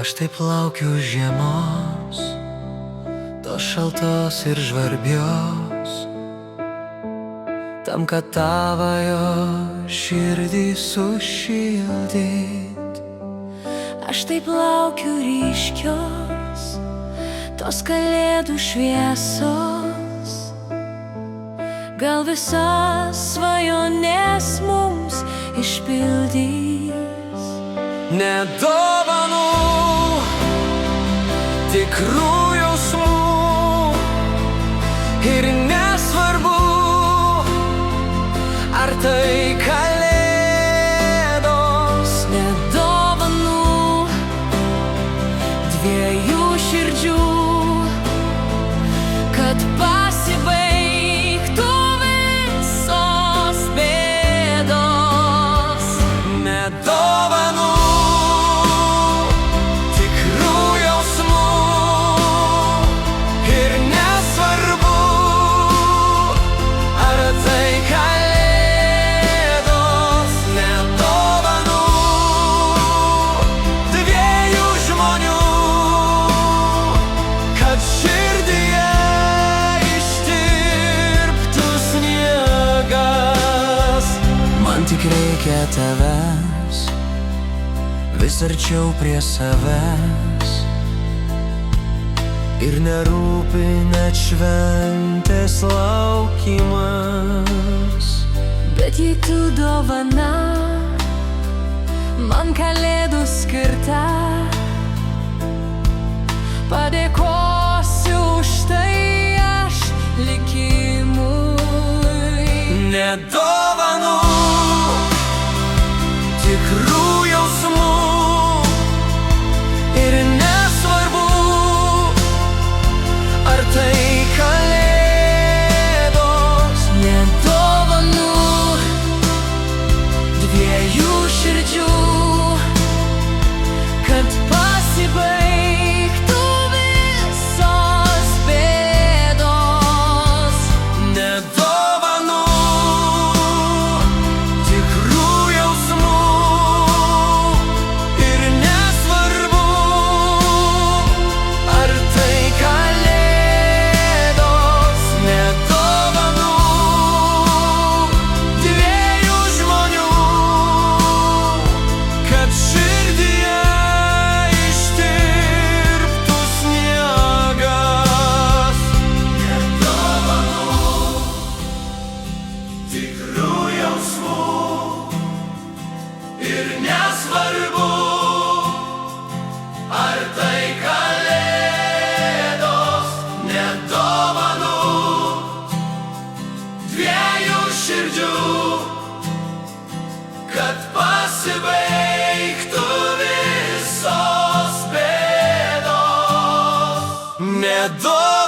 Aš taip laukiu žiemos, tos šaltos ir žvarbios, tam, kad tavojo širdį sušildyt. Aš taip laukiu ryškios, tos kalėdų šviesos, gal visas svajonės mums išpildys. Ne dovanų, tikrų jausmų, ir nesvarbu, ar tai kalėdos. Ne dovanų, dviejų širdžių, kad pasibaigtų visos bėdos. Ne dovanų, tikrų jausmų, ir nesvarbu, ar tai kalėdos. Ne dovanų, dviejų žmonių, kad širdyje ištirptų sniegas. Man tik reikia tavęs, vis arčiau prie savęs, ir nerūpi net šventės laukimas. Bet jei tu dovana, man kalėdų skirta, padėkosiu už tai aš likimui. Ne dovanų, tikrų jausmų, ir nesvarbu, ar tai kalėdos. Ne dovanų, dviejų širdžių, kad pasibaigtų visos bėdos. Ne dovanų, tikrų jausmų, ir nesvarbu, ar tai kalėdos. Ne dovanų, dviejų žmonių, kad širdyje ištirptų sniegas. Ne dovanų, tikrų jausmų, ir nesvarbu, ar tai kalėdos. Ne dovanų, dviejų širdžių, kad pasibaigtų visos bėdos. Ne dovanų.